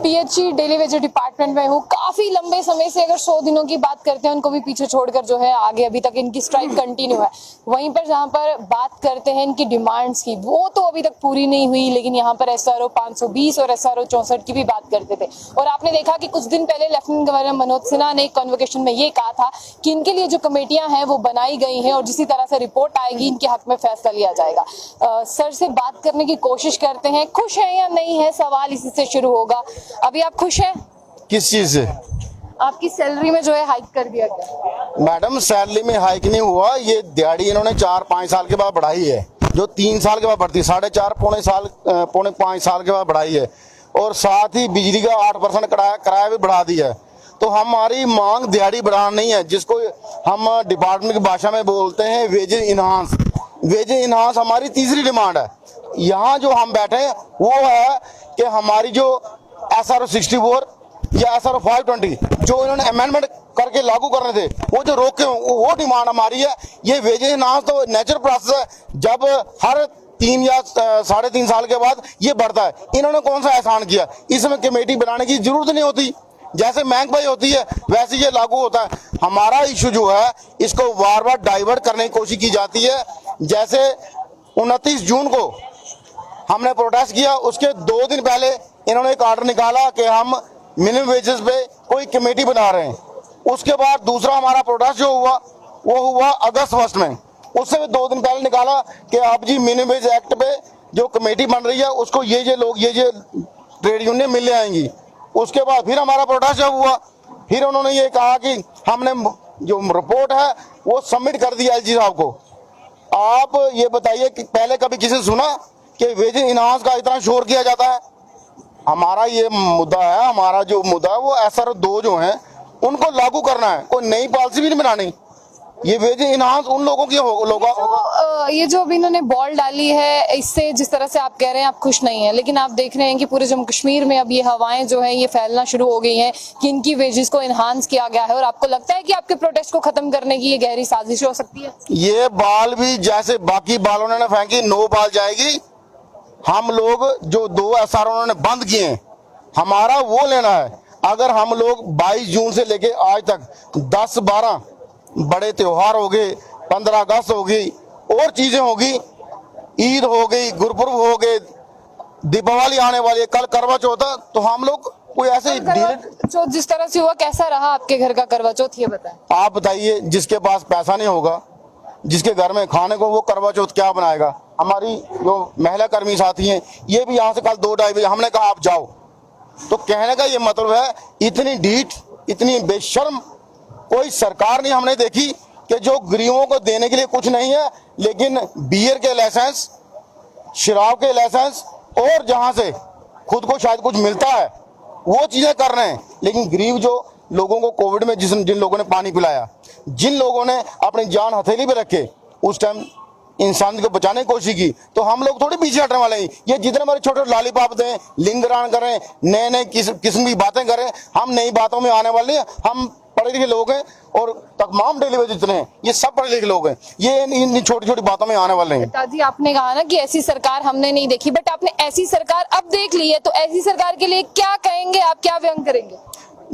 PHE daily wages department में हूँ। काफी लंबे समय से, अगर 100 दिनों की बात करते हैं, उनको भी पीछे छोड़कर जो है आगे अभी तक इनकी स्ट्राइक कंटिन्यू है। वहीं पर जहाँ पर बात करते हैं इनकी डिमांड्स की, वो तो अभी तक पूरी नहीं हुई, लेकिन यहाँ पर एसआरओ 520 और एसआरओ 64 की भी बात करते थे। और आपने देखा कि कुछ दिन पहले लेफ्टिनेंट गवर्नर मनोज सिन्हा ने एक कन्वोकेशन में ये कहा था कि इनके लिए जो कमेटियां हैं वो बनाई गई हैं और जिस तरह से रिपोर्ट आएगी इनके हक में फैसला लिया जाएगा। सर से बात करने की कोशिश करते हैं, खुश है या नहीं है, सवाल इसी से शुरू होगा। अभी आप खुश हैं? किस चीज से? आपकी सैलरी में जो है हाइक कर दिया गया। मैडम सैलरी में हाइक नहीं हुआ, ये दिहाड़ी इन्होंने 4-5 साल के बाद बढ़ाई है, जो 3 साल के बाद बढ़ती, 4.5 पौने 5 साल के बाद बढ़ाई है। और साथ ही बिजली का 8% किराया भी बढ़ा दिया है। तो हमारी मांग दिहाड़ी बढ़ाना नहीं है, जिसको हम डिपार्टमेंट की भाषा में बोलते हैं वेजेस इनहांस। वेजेस इनहांस हमारी तीसरी डिमांड है। यहाँ जो हम बैठे हैं वो है कि हमारी जो SRO 64 या SRO 520 जो इन्होंने अमेंडमेंट करके लागू कर रहे थे, वो जो रोके वो डिमांड हमारी है। ये वेजेस इनहांस तो नेचुरल प्रोसेस है, जब हर 3 या 3.5 साल के बाद ये बढ़ता है। इन्होंने कौन सा एहसान किया? इसमें कमेटी बनाने की जरूरत नहीं होती, जैसे महंगाई होती है वैसे ये लागू होता है। हमारा इशू जो है इसको बार बार डाइवर्ट करने की कोशिश की जाती है। जैसे 29 जून को हमने प्रोटेस्ट किया, उसके 2 दिन पहले इन्होंने एक ऑर्डर निकाला कि हम मिनिमम वेजेस पे कोई कमेटी बना रहे हैं। उसके बाद दूसरा हमारा प्रोटेस्ट जो हुआ वो हुआ अगस्त 1 में, उससे भी 2 दिन पहले निकाला कि आप जी मिनिमम वेज एक्ट पे जो कमेटी बन रही है उसको ये लोग ये ट्रेड यूनियन मिलने आएंगी। उसके बाद फिर हमारा प्रोटेस्ट जब हुआ, फिर उन्होंने ये कहा कि हमने जो रिपोर्ट है वो सबमिट कर दिया LG साहब को। आप ये बताइए कि पहले कभी किसी ने सुना कि वेजेस इनहांस का इतना शोर किया जाता है? हमारा ये मुद्दा है, हमारा जो मुद्दा है वो SRO 2 जो है उनको लागू करना है, कोई नई पॉलिसी भी नहीं बनानी। ये वेजेस इनहांस उन लोगों की होगा। ये जो अभी इन्होंने बॉल डाली है, इससे जिस तरह से आप कह रहे हैं आप खुश नहीं है, लेकिन आप देख रहे हैं कि पूरे जम्मू कश्मीर में अब ये हवाएं जो है ये फैलना शुरू हो गई हैं कि इनकी वेजेस को इनहांस किया गया है। और आपको लगता है कि आपके प्रोटेस्ट को खत्म करने की ये गहरी साजिश हो सकती है? ये बाल भी जैसे बाकी बाल उन्होंने फेंकी, 9 बाल जाएगी। हम लोग जो 2 SRO उन्होंने बंद किए हैं, हमारा वो लेना है। अगर हम लोग 22 जून से लेके आज तक 10-12 बड़े त्योहार हो गए, 15 अगस्त हो गई और चीजें होगी, ईद हो गई, गुरपुरब हो गए, दीपावली आने वाली है, कल करवा चौथ है, तो हम लोग कोई ऐसे चौथ जिस तरह से हुआ, कैसा रहा आपके घर का करवा चौथ, ये बताएं। आप बताइए, जिसके पास पैसा नहीं होगा, जिसके घर में खाने को, वो करवा चौथ क्या बनाएगा? हमारी जो महिला कर्मी साथी हैं ये भी यहाँ से कल 2-2:30 बजे हमने कहा आप जाओ। तो कहने का ये मतलब है इतनी ढीठ, इतनी बेशर्म कोई सरकार नहीं हमने देखी कि जो गरीबों को देने के लिए कुछ नहीं है, लेकिन बियर के लाइसेंस, शराब के लाइसेंस और जहां से खुद को शायद कुछ मिलता है वो चीजें कर रहे हैं। लेकिन गरीब जो लोगों को कोविड में जिन लोगों ने पानी पिलाया, जिन लोगों ने अपनी जान हथेली पे रखे उस टाइम इंसान को बचाने की कोशिश की, तो हम लोग थोड़ी पीछे हटने वाले हैं। ये जितने हमारे छोटे लॉलीपॉप दें, लिंगरान करें, नए किस्म की बातें करें, हम नई बातों में आने वाले हैं। हम पढ़े लिखे लोग हैं और तमाम डेली वेज जितने हैं ये सब पढ़े लिखे लोग हैं, ये इन छोटी छोटी बातों में आने वाले हैं। जी आपने कहा ना कि ऐसी सरकार हमने नहीं देखी, बट आपने ऐसी सरकार अब देख ली है, तो ऐसी सरकार के लिए क्या कहेंगे आप, क्या व्यंग करेंगे?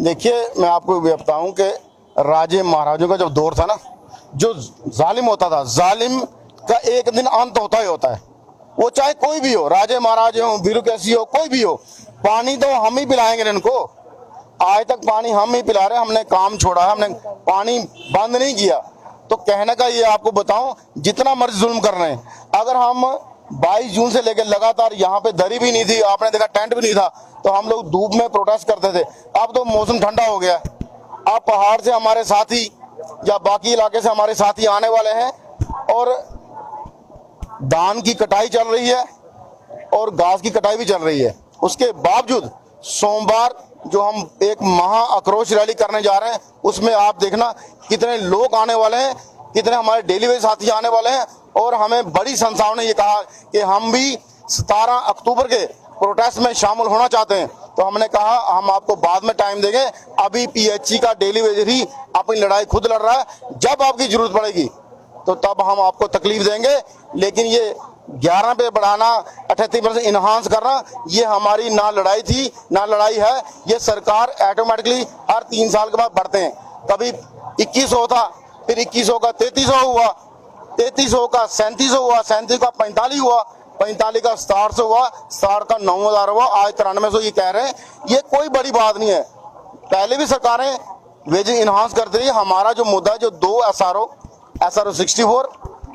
देखिए, मैं आपको बताऊं कि राजे महाराजों का जब दौर था ना, जो जालिम होता था, जालिम का एक दिन अंत होता ही होता है। वो चाहे कोई भी हो, राजे महाराजे हो, ब्यूरोक्रेसी हो, कोई भी हो, पानी तो हम ही पिलाएंगे इनको। आज तक पानी हम ही पिला रहे हैं, हमने काम छोड़ा है, हमने पानी बंद नहीं किया। तो कहने का ये आपको बताऊं, जितना मर्जी जुल्म कर रहे हैं, अगर हम 22 जून से लेकर लगातार यहाँ पे दरी भी नहीं थी, आपने देखा टेंट भी नहीं था, तो हम लोग धूप में प्रोटेस्ट करते थे। अब तो मौसम ठंडा हो गया, अब पहाड़ से हमारे साथी या बाकी इलाके से हमारे साथी आने वाले हैं और धान की कटाई चल रही है और घास की कटाई भी चल रही है। उसके बावजूद सोमवार जो हम एक महा आक्रोश रैली करने जा रहे हैं, उसमें आप देखना कितने लोग आने वाले हैं, कितने हमारे डेली वेज साथी आने वाले हैं। और हमें बड़ी संस्थाओं ने ये कहा कि हम भी 17 अक्टूबर के प्रोटेस्ट में शामिल होना चाहते हैं। तो हमने कहा हम आपको बाद में टाइम देंगे, अभी PHC का डेली वेज ही अपनी लड़ाई खुद लड़ रहा है, जब आपकी जरूरत पड़ेगी तो तब हम आपको तकलीफ देंगे। लेकिन ये 11 पे बढ़ाना, 38% इन्हांस करना, ये हमारी ना लड़ाई थी ना लड़ाई है। ये सरकार ऑटोमेटिकली हर 3 साल के बाद बढ़ते हैं। कभी 2100 था, फिर 2100 का 3300 हुआ, 3300 का 3700 हुआ, 37 का 45 हुआ, 45 का 6700 हुआ, 67 का 9000 हुआ, आज 9300 ये कह रहे हैं। ये कोई बड़ी बात नहीं है। पहले भी सरकारें वेजेस इन्हांस करती रही। हमारा जो मुद्दा है, जो 2 SRO 64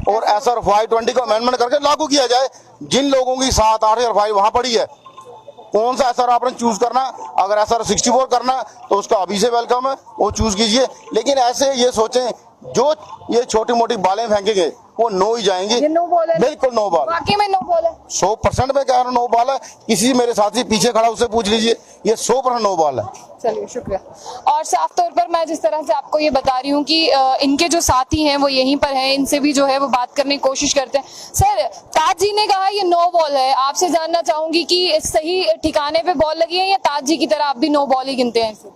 और SR 520 को अमेंडमेंट करके लागू किया जाए। जिन लोगों की 7, 8 या 5 वहां पड़ी है, कौन सा SR आपने चूज करना, अगर SR 64 करना तो उसका अभी से वेलकम है, वो चूज कीजिए। लेकिन ऐसे ये सोचें, जो ये छोटी मोटी बालें फेंकेंगे वो नो ही जाएंगी। ये नो बॉल है, बिल्कुल नो बॉल, वाकई में नो बॉल है। 100% में कह रहा हूं नो बॉल है। किसी मेरे साथी पीछे खड़ा उससे पूछ लीजिए, ये 100% नो बॉल है। चलिए, शुक्रिया। और साफ तौर पर मैं जिस तरह से आपको ये बता रही हूँ कि इनके जो साथी हैं वो यहीं पर हैं, इनसे भी जो है वो बात करने की कोशिश करते हैं। सर, ताज जी ने कहा ये नो बॉल है, आपसे जानना चाहूंगी कि सही ठिकाने पे बॉल लगी है या ताज जी की तरह आप भी नो बॉल ही गिनते हैं इसे?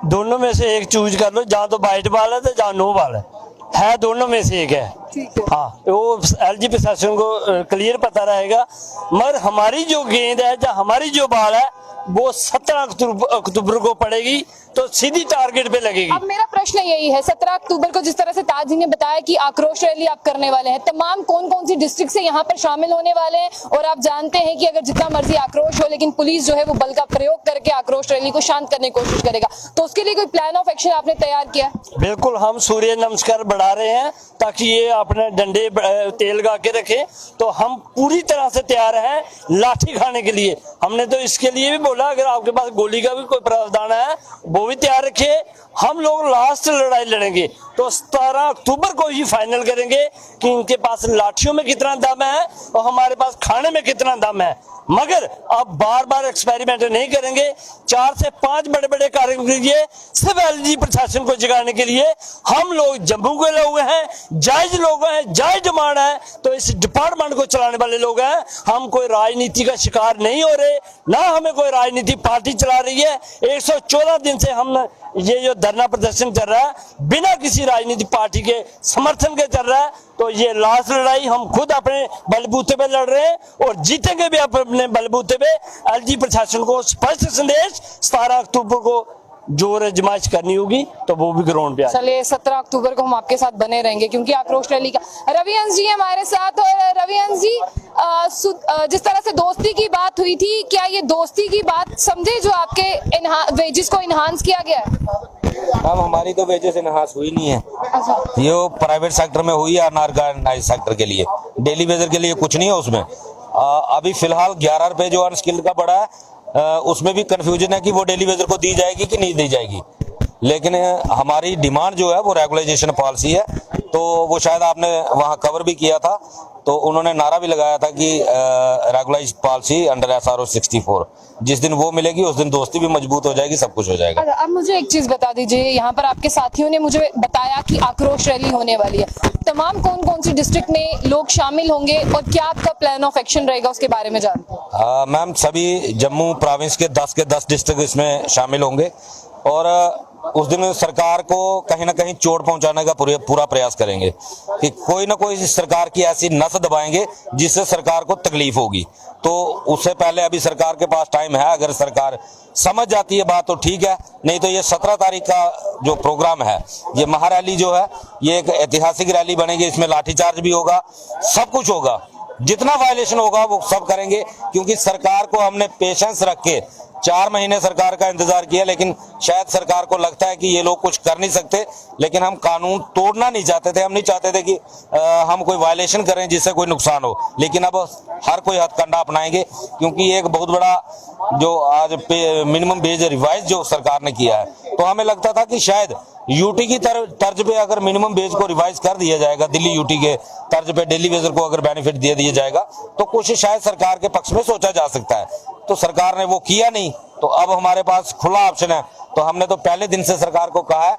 दोनों में से एक चूज कर लो, जहाँ तो वाइट बॉल है तो जहाँ नो बॉल है दोनों में से एक है। ठीक है। हाँ, वो LG प्रशासन को क्लियर पता रहेगा। मगर हमारी जो गेंद है, जो हमारी जो बॉल है, वो 17 अक्टूबर को पड़ेगी तो सीधी टारगेट पे लगेगी। अब मेरा प्रश्न यही है, 17 अक्टूबर को जिस तरह से ताज जी ने बताया कि आक्रोश रैली आप करने वाले हैं, तमाम कौन कौन सी डिस्ट्रिक्ट से यहाँ पर शामिल होने वाले हैं? और आप जानते हैं कि अगर जितना मर्जी आक्रोश हो, लेकिन पुलिस जो है वो बल का प्रयोग करके आक्रोश रैली को शांत करने की कोशिश करेगा, तो उसके लिए कोई प्लान ऑफ एक्शन आपने तैयार किया? बिल्कुल, हम सूर्य नमस्कार बढ़ा रहे हैं ताकि ये अपने डंडे तेल लगा के रखें। तो हम पूरी तरह से तैयार हैं लाठी खाने के लिए। हमने तो इसके लिए भी बोला, अगर आपके पास गोली का भी कोई प्रावधान है वो भी तैयार रखिए। हम लोग लास्ट लड़ाई लड़ेंगे तो 17 अक्टूबर को ही फाइनल करेंगे कि इनके पास लाठियों में कितना दम है और हमारे पास खाने में कितना दम है। मगर अब बार बार एक्सपेरिमेंट नहीं करेंगे। 4 से 5 बड़े बड़े कार्यक्रम कीजिए सिर्फ LG प्रशासन को जगाने के लिए। हम लोग जम्मू के लोग हैं, जायज लोग हैं, जायज डिमांड है, तो इस डिपार्टमेंट को चलाने वाले लोग हैं। हम कोई राजनीति का शिकार नहीं हो रहे, ना हमें कोई राजनीति पार्टी चला रही है। 114 दिन से हम ये जो धरना प्रदर्शन चल रहा है बिना किसी राजनीतिक पार्टी के समर्थन के चल रहा है। तो ये लास्ट लड़ाई हम खुद अपने बलबूते पे लड़ रहे हैं और जीतेंगे भी अपने बलबूते पे। LG प्रशासन को स्पष्ट संदेश, 17 अक्टूबर को जोर आजमाइश करनी होगी तो वो भी ग्राउंड पे आ। चलिए, 17 अक्टूबर को हम आपके साथ बने रहेंगे क्योंकि आक्रोश रैली का। रविहंस जी हमारे साथ। और रविहंस जी, जिस तरह से दोस्ती की बात हुई थी, क्या ये दोस्ती की बात समझे जो आपके वेजेस को इनहांस किया गया है? मैम, हमारी तो वेजेस इनहांस हुई नहीं है। अच्छा। ये प्राइवेट सेक्टर में हुई है, अनऑर्गेनाइज सेक्टर के लिए, डेली वेजर के लिए कुछ नहीं है उसमें। अभी फिलहाल 11 रुपए जो अनस्किल्ड का बढ़ा है, उसमें भी कंफ्यूजन है कि वो डेली वेजर को दी जाएगी कि नहीं दी जाएगी। लेकिन हमारी डिमांड जो है वो रेगुलाइजेशन पॉलिसी है। तो वो शायद आपने वहाँ कवर भी किया था, तो उन्होंने नारा भी लगाया था कि रेगुलाइज पॉलिसी अंडर SRO 64। जिस दिन वो मिलेगी उस दिन दोस्ती भी मजबूत हो जाएगी, सब कुछ हो जाएगा। अब मुझे एक चीज बता दीजिए, यहाँ पर आपके साथियों ने मुझे बताया कि आक्रोश रैली होने वाली है, तमाम कौन कौन सी डिस्ट्रिक्ट में लोग शामिल होंगे और क्या आपका प्लान ऑफ एक्शन रहेगा उसके बारे में जानते हैं? मैम, सभी जम्मू प्रोविंस के 10 डिस्ट्रिक्ट इसमें शामिल होंगे और उस दिन सरकार को कहीं ना कहीं चोट पहुंचाने का पूरा प्रयास करेंगे कि कोई ना कोई सरकार की ऐसी नस दबाएंगे जिससे सरकार को तकलीफ होगी। तो उससे पहले अभी सरकार के पास टाइम है, अगर सरकार समझ जाती है बात तो ठीक है, नहीं तो ये 17 तारीख का जो प्रोग्राम है, ये महारैली जो है, ये एक ऐतिहासिक रैली बनेगी। इसमें लाठीचार्ज भी होगा, सब कुछ होगा, जितना वायलेशन होगा वो सब करेंगे। क्योंकि सरकार को हमने पेशेंस रख के 4 महीने सरकार का इंतजार किया, लेकिन शायद सरकार को लगता है कि ये लोग कुछ कर नहीं सकते। लेकिन हम कानून तोड़ना नहीं चाहते थे, हम नहीं चाहते थे कि हम कोई वायलेशन करें जिससे कोई नुकसान हो। लेकिन अब हर कोई हथकंडा अपनाएंगे, क्योंकि एक बहुत बड़ा जो आज मिनिमम वेज रिवाइज जो सरकार ने किया है, तो हमें लगता था कि शायद यूटी की तर्ज पे अगर मिनिमम वेज को रिवाइज कर दिया जाएगा, दिल्ली यूटी के तर्ज पे डेली वेजर को अगर बेनिफिट दे दिया जाएगा तो कुछ शायद सरकार के पक्ष में सोचा जा सकता है। तो सरकार ने वो किया नहीं, तो अब हमारे पास खुला ऑप्शन है। तो हमने तो पहले दिन से सरकार को कहा है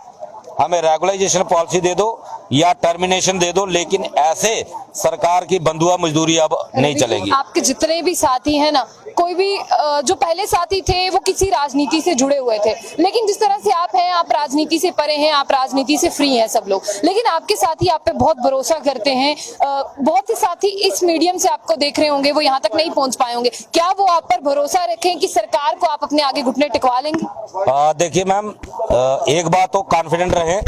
हमें रेगुलाइजेशन पॉलिसी दे दो, या टर्मिनेशन दे दो, लेकिन ऐसे सरकार की बंधुआ मजदूरी अब नहीं चलेगी। आपके जितने भी साथी हैं ना, कोई भी जो पहले साथी थे वो किसी राजनीति से जुड़े हुए थे, लेकिन जिस तरह से आप हैं, आप राजनीति से परे हैं, आप राजनीति से फ्री हैं सब लोग, लेकिन आपके साथी आप पे बहुत भरोसा करते हैं। बहुत से साथी इस मीडियम से आपको देख रहे होंगे, वो यहाँ तक नहीं पहुंच पाए होंगे, क्या वो आप पर भरोसा रखें कि सरकार को आप अपने आगे घुटने टिकवा लेंगे? देखिए मैम, एक बात तो कॉन्फिडेंट रहे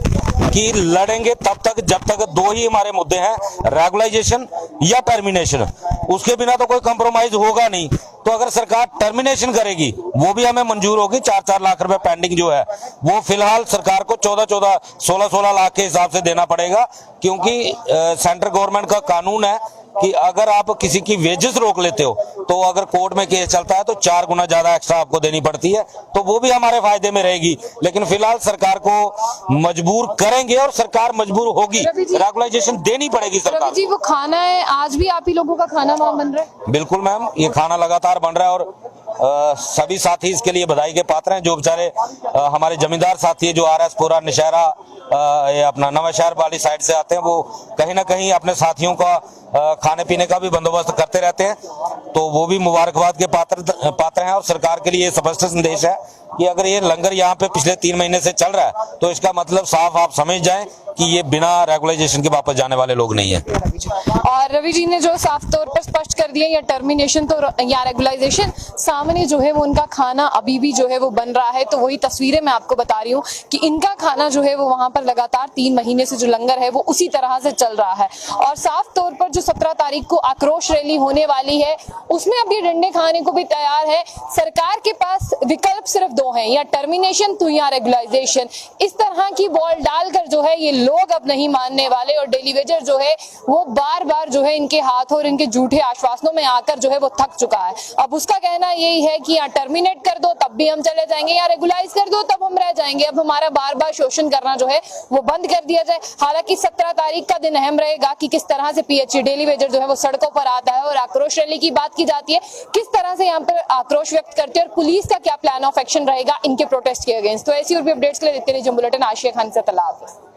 कि लड़ेंगे तब तक जब तक दो ही हमारे मुद्दे हैं, रेगुलाइजेशन या टर्मिनेशन। उसके बिना तो कोई कंप्रोमाइज होगा नहीं। तो अगर सरकार टर्मिनेशन करेगी वो भी हमें मंजूर होगी। 4-4 लाख रुपए पेंडिंग जो है वो फिलहाल सरकार को 14-14, 16-16 लाख के हिसाब से देना पड़ेगा, क्योंकि सेंट्रल गवर्नमेंट का कानून है कि अगर आप किसी की वेजेस रोक लेते हो तो अगर कोर्ट में केस चलता है तो 4 गुना ज्यादा एक्स्ट्रा आपको देनी पड़ती है, तो वो भी हमारे फायदे में रहेगी। लेकिन फिलहाल सरकार को मजबूर करेंगे और सरकार मजबूर होगी, रेगुलाइजेशन देनी पड़ेगी सरकार। रवि जी, वो खाना है, आज भी आप ही लोगों का खाना वहाँ बन रहा है? बिल्कुल मैम, ये खाना लगातार बन रहा है और सभी साथी इसके लिए बधाई के पात्र हैं। जो बेचारे हमारे जमींदार साथी है जो RS-पुरा, नशहरा, ये अपना नवा शहर वाली साइड से आते हैं, वो कहीं ना कहीं अपने साथियों का खाने पीने का भी बंदोबस्त करते रहते हैं, तो वो भी मुबारकबाद के पात्र हैं। और सरकार के लिए स्पष्ट संदेश है कि अगर ये लंगर यहाँ पे पिछले 3 महीने से चल रहा है तो इसका मतलब साफ आप समझ जाएं कि ये बिना रेगुलाइजेशन के वापस जाने वाले लोग नहीं है। और रवि जी ने जो साफ तौर पर स्पष्ट कर दिया, या टर्मिनेशन तो या रेगुलाइजेशन, सामने जो है वो उनका खाना अभी भी जो है वो बन रहा है। तो वही तस्वीरें मैं आपको बता रही हूँ कि इनका खाना जो है वो वहां पर लगातार 3 महीने से जो लंगर है वो उसी तरह से चल रहा है। और साफ तौर पर जो 17 तारीख को आक्रोश रैली होने वाली है उसमें अब ये डंडे खाने को भी तैयार है। सरकार के पास विकल्प सिर्फ 2 हैं, या टर्मिनेशन तो या रेगुलाइजेशन। इस तरह की बॉल डालकर जो है ये लोग अब नहीं मानने वाले, और डेली वेजर जो है वो बार बार जो है इनके हाथों और इनके झूठे आश्वासनों में आकर जो है वो थक चुका है। अब उसका कहना यही है कि या टर्मिनेट कर दो तब भी हम चले जाएंगे, या रेगुलाइज कर दो तब हम रह जाएंगे। अब हमारा बार बार शोषण करना जो है वो बंद कर दिया जाए। हालांकि 17 तारीख का दिन अहम रहेगा कि किस तरह से PHC डेली वेजर जो है वो सड़कों पर आता है और आक्रोश रैली की बात की जाती है, किस तरह से यहाँ पर आक्रोश व्यक्त करते हैं और पुलिस का क्या प्लान ऑफ एक्शन रहेगा इनके प्रोटेस्ट के अगेंस्ट। तो ऐसी और भी अपडेट्स के लिए देखते रहिए बुलेटिन। आशिया खान से तलाब।